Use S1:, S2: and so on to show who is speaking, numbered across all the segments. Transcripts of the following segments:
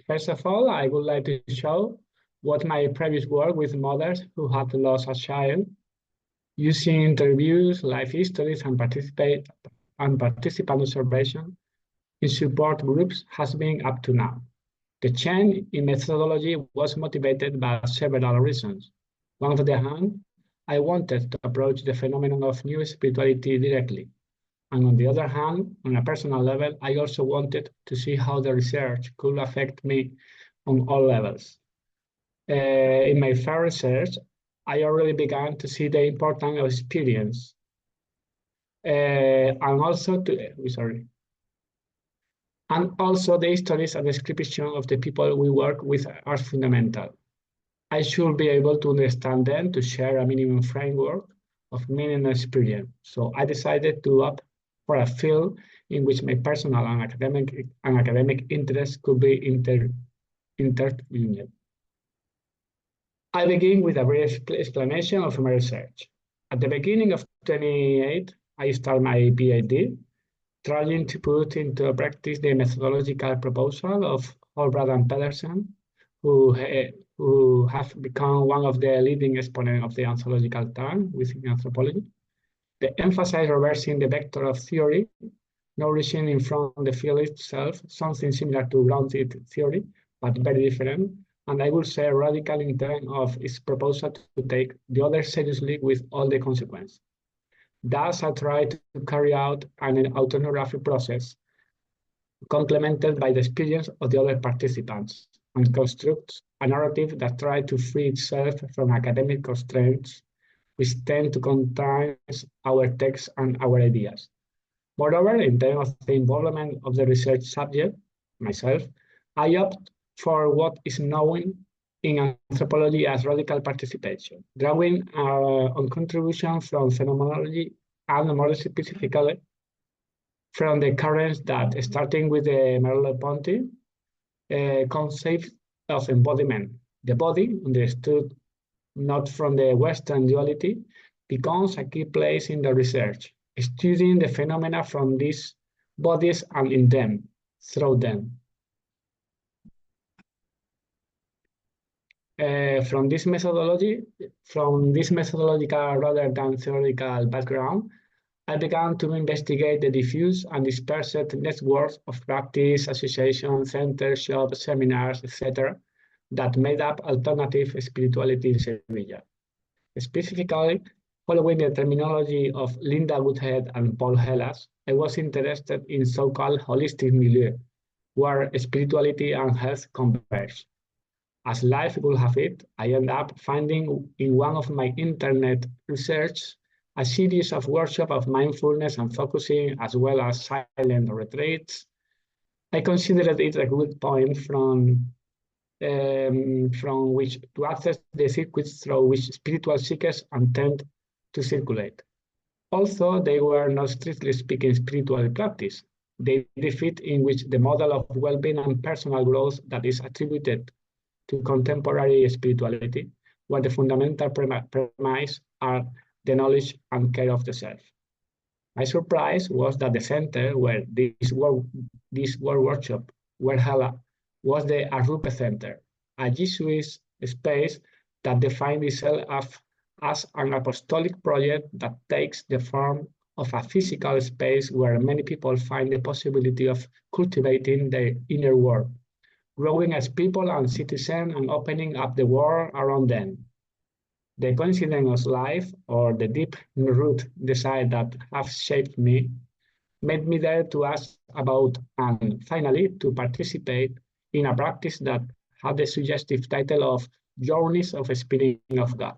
S1: First of all, I would like to show what my previous work with mothers who had lost a child, using interviews, life histories, and participant observation in support groups has been up to now. The change in methodology was motivated by several reasons. One of the hand, I wanted to approach the phenomenon of new spirituality directly. And on the other hand, on a personal level, I also wanted to see how the research could affect me on all levels. In my first research, I already began to see the importance of experience. And also the histories and description of the people we work with are fundamental. I should be able to understand them to share a minimum framework of meaning and experience. So I decided to opt for a field in which my personal and academic interests could be intertwined. I begin with a brief explanation of my research. At the beginning of 2008, I started my PhD, trying to put into practice the methodological proposal of Holbrand and Pedersen, who have become one of the leading exponents of the ontological term within anthropology. They emphasize reversing the vector of theory, nourishing in front of the field itself, something similar to grounded theory, but very different, and I would say radical in terms of its proposal to take the other seriously with all the consequences. Thus, I tried to carry out an autoethnography process complemented by the experience of the other participants and construct a narrative that tried to free itself from academic constraints which tend to contain our texts and our ideas. Moreover, in terms of the involvement of the research subject, myself, I opt for what is known in anthropology as radical participation, drawing on contribution from phenomenology and more specifically from the currents that, starting with the Merleau-Ponty concept of embodiment, the body, understood not from the Western duality, becomes a key place in the research, studying the phenomena from these bodies and in them, through them. From this methodological rather than theoretical background, I began to investigate the diffuse and dispersed networks of practice, associations, centers, shops, seminars, etc., that made up alternative spirituality in Seville. Specifically, following the terminology of Linda Woodhead and Paul Hellas, I was interested in so-called holistic milieu, where spirituality and health converge. As life will have it, I end up finding in one of my internet research a series of workshops of mindfulness and focusing, as well as silent retreats. I considered it a good point from which to access the circuits through which spiritual seekers intend to circulate. Although they were not strictly speaking spiritual practice, they fit in which the model of well-being and personal growth that is attributed to contemporary spirituality, where the fundamental premise are the knowledge and care of the self. My surprise was that the center where this workshop were held was the Arrupe Center, a Jesuit space that defined itself as an apostolic project that takes the form of a physical space where many people find the possibility of cultivating their inner world, growing as people and citizens and opening up the world around them. The coincidence of life, or the deep-root desire that have shaped me, made me dare to ask about and finally to participate in a practice that had the suggestive title of Journeys of Spirit of God.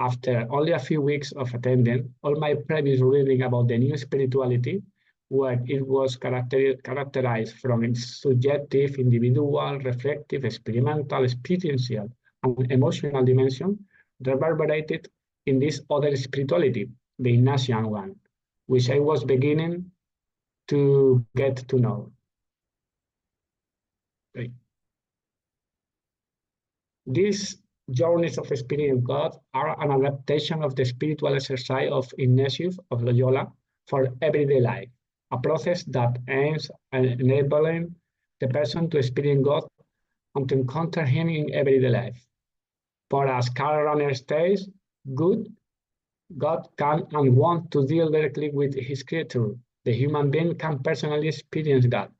S1: After only a few weeks of attending, all my previous reading about the new spirituality, where it was characterized from its subjective, individual, reflective, experimental, experiential, and emotional dimension, reverberated in this other spirituality, the Ignatian one, which I was beginning to get to know. Okay. These journeys of experiencing God are an adaptation of the spiritual exercise of Ignatius of Loyola for everyday life, a process that aims at enabling the person to experience God and to encounter him in everyday life. For as Karl Rahner states, God can and wants to deal directly with his creature. The human being can personally experience God.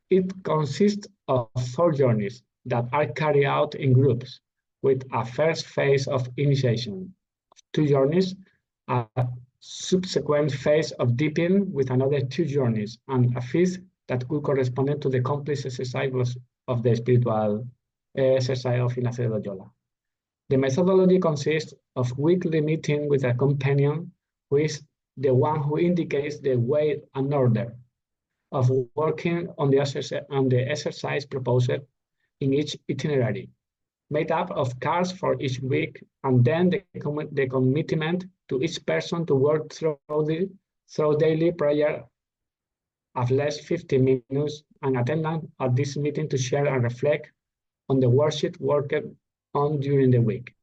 S1: It consists of 4 journeys that are carried out in groups, with a first phase of initiation, 2 journeys, a subsequent phase of deepening with another 2 journeys, and a fifth that could correspond to the complex exercise of the spiritual exercise of Ignacio de Loyola. The methodology consists of weekly meeting with a companion who is the one who indicates the way and order of working on the exercise proposed in each itinerary, made up of cards for each week, and then the commitment to each person to work through daily prayer of less 15 minutes and attendance at this meeting to share and reflect on the worship worked on during the week.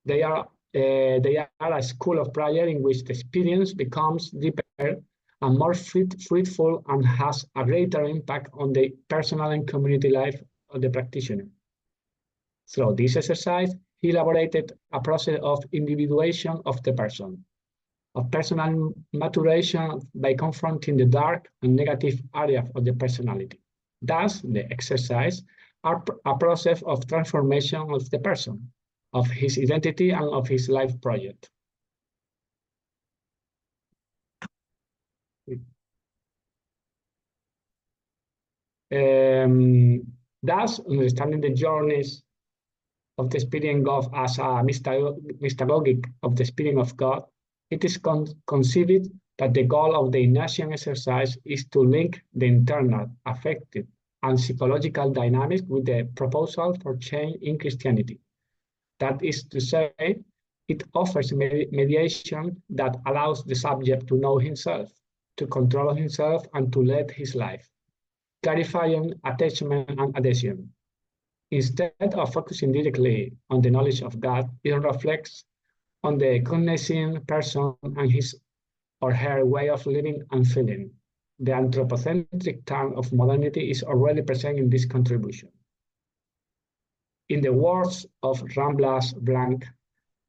S1: They are a school of prayer in which the experience becomes deeper and more fruitful and has a greater impact on the personal and community life of the practitioner. Through this exercise, he elaborated a process of individuation of the person, of personal maturation by confronting the dark and negative areas of the personality. Thus, the exercise are a process of transformation of the person, of his identity, and of his life project. Thus, understanding the journeys of the experience of God as a mystagogic of the experience of God, it is conceived that the goal of the Ignatian exercise is to link the internal, affective, and psychological dynamics with the proposal for change in Christianity. That is to say, it offers mediation that allows the subject to know himself, to control himself, and to lead his life, clarifying attachment and adhesion. Instead of focusing directly on the knowledge of God, it reflects on the cognizing person and his or her way of living and feeling. The anthropocentric turn of modernity is already present in this contribution. In the words of Ramblas Blanc,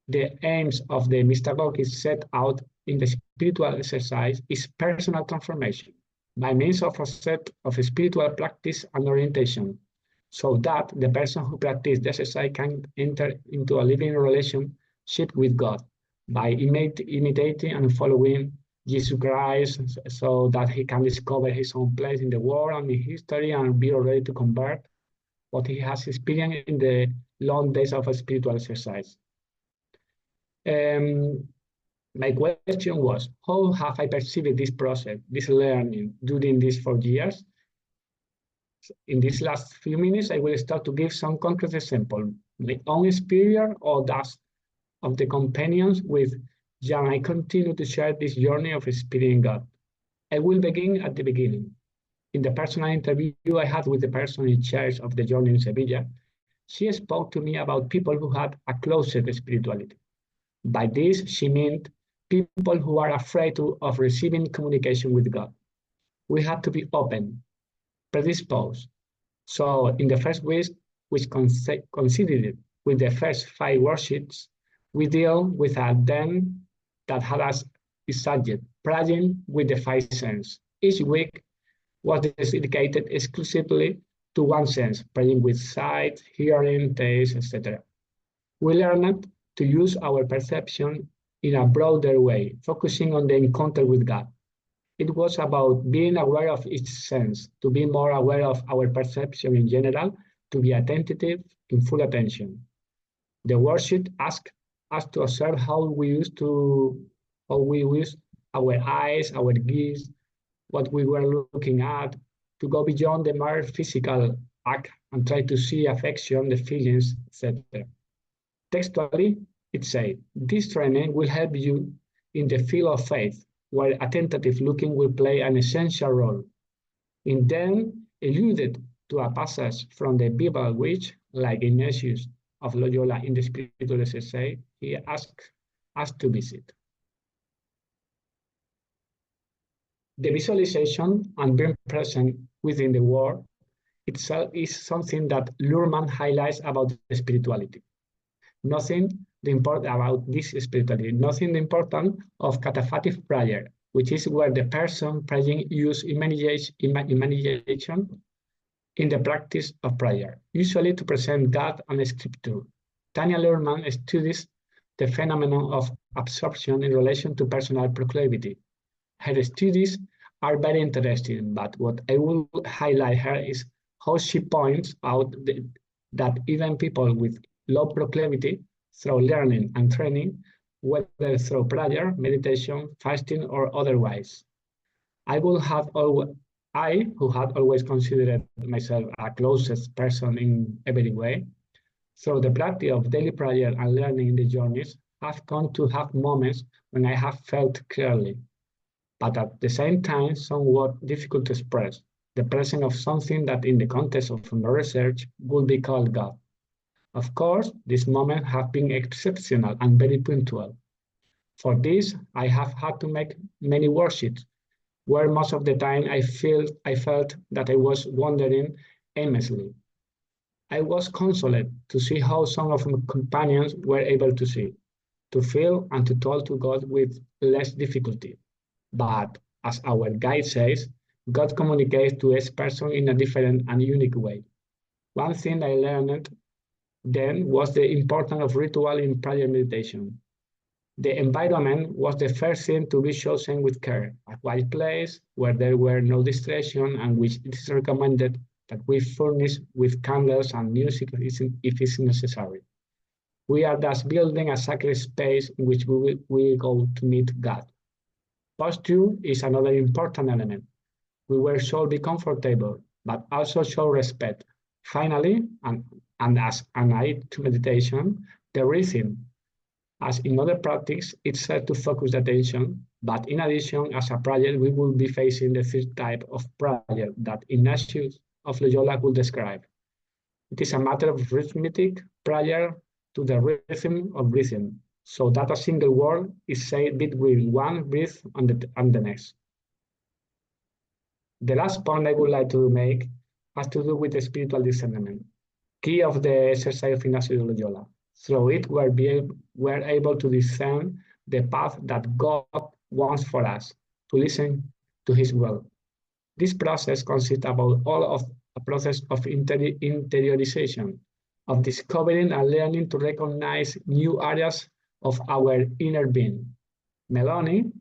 S1: the aims of the mystagogy set out in the spiritual exercise is personal transformation by means of a set of spiritual practice and orientation, so that the person who practices the exercise can enter into a living relationship with God by imitating and following Jesus Christ, so that he can discover his own place in the world and in history and be ready to convert what he has experienced in the long days of a spiritual exercise. My question was, how have I perceived this process, this learning during these 4 years? In these last few minutes, I will start to give some concrete examples, my own experience or that of the companions with Jan. I continue to share this journey of experiencing God. I will begin at the beginning. In the personal interview I had with the person in charge of the journey in Seville, she spoke to me about people who had a closet spirituality. By this, she meant people who are afraid of receiving communication with God. We have to be open, predisposed. So in the first week, which considered with the first 5 worships, we deal with a den that had as subject, praying with the 5 senses. Each week was dedicated exclusively to one sense, praying with sight, hearing, taste, etc. We learned to use our perception in a broader way, focusing on the encounter with God. It was about being aware of each sense, to be more aware of our perception in general, to be attentive in full attention. The worship asked us to observe how we use our eyes, our gaze, what we were looking at, to go beyond the mere physical act and try to see affection, the feelings, etc. Textually, it said, this training will help you in the field of faith, where attentive looking will play an essential role. It then alluded to a passage from the Bible which, like Ignatius of Loyola in the spiritual exercise, he asked us to visit. The visualization and being present within the world itself is something that Luhrmann highlights about spirituality. Nothing about this spirituality, nothing important of cataphatic prayer, which is where the person praying uses imagination in the practice of prayer, usually to present God and Scripture. Tanya Luhrmann studies the phenomenon of absorption in relation to personal proclivity. Her studies are very interesting, but what I will highlight here is how she points out that even people with low proclivity, through learning and training, whether through prayer, meditation, fasting, or otherwise. I, who had always considered myself a closest person in every way, through the practice of daily prayer and learning in the journeys, have come to have moments when I have felt clearly, but at the same time somewhat difficult to express, the presence of something that in the context of my research would be called God. Of course, these moments have been exceptional and very punctual. For this, I have had to make many worksheets, where most of the time I felt that I was wandering aimlessly. I was consoled to see how some of my companions were able to see, to feel, and to talk to God with less difficulty. But as our guide says, God communicates to each person in a different and unique way. One thing I learned then was the importance of ritual in prayer meditation. The environment was the first thing to be chosen with care, a quiet place where there were no distractions and which it is recommended that we furnish with candles and music if it's necessary. We are thus building a sacred space in which we will go to meet God. Posture is another important element. We were should be comfortable, but also show respect. Finally, and as an aid to meditation, the rhythm. As in other practice, it's set to focus attention, but in addition, as a prayer, we will be facing the third type of prayer that Ignatius of Loyola would describe. It is a matter of rhythmic prayer to the rhythm of breathing, so that a single word is said between one breath and the next. The last point I would like to make has to do with the spiritual discernment, key of the exercise of Ignatius of Loyola. Through it, we're able to discern the path that God wants for us, to listen to His will. This process consists about all of a process of interiorization, of discovering and learning to recognize new areas of our inner being. Meloni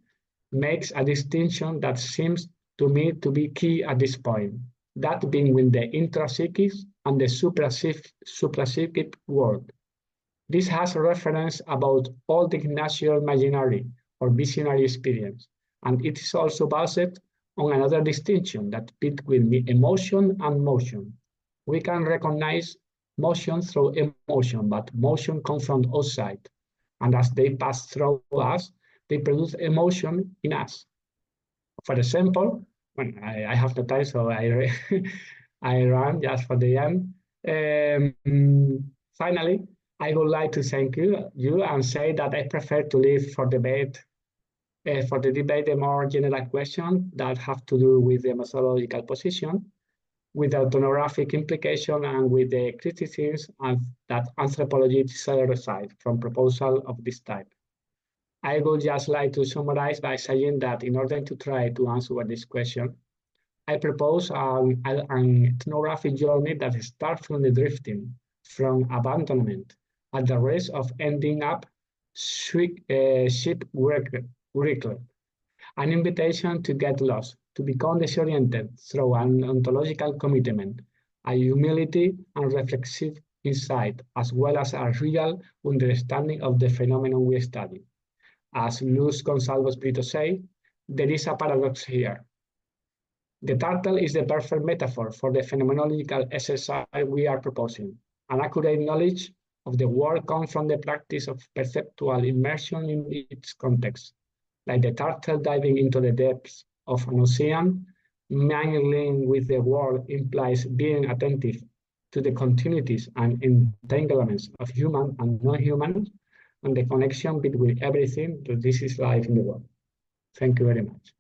S1: makes a distinction that seems to me to be key at this point, that being with the intrapsychic and the suprapsychic world. This has a reference about all the Ignatian imaginary or visionary experience, and it is also based on another distinction that between emotion and motion. We can recognize motion through emotion, but motion comes from outside, and as they pass through us, they produce emotion in us. For example, when I have the time, so I run just for the end. Finally, I would like to thank you and say that I prefer to leave for the debate a more general question that have to do with the methodological position, with the ethnographic implication, and with the criticism that anthropology set aside from proposal of this type. I would just like to summarize by saying that in order to try to answer this question, I propose an ethnographic journey that starts from the drifting, from abandonment, at the risk of ending up shipwrecked, an invitation to get lost, to become disoriented through an ontological commitment, a humility and reflexive insight, as well as a real understanding of the phenomenon we study. As Luz Gonzalez Brito said, there is a paradox here. The turtle is the perfect metaphor for the phenomenological exercise we are proposing. An accurate knowledge of the world comes from the practice of perceptual immersion in its context. Like the turtle diving into the depths of an ocean, mingling with the world implies being attentive to the continuities and entanglements of human and non-human, and the connection between everything that this is life in the world. Thank you very much.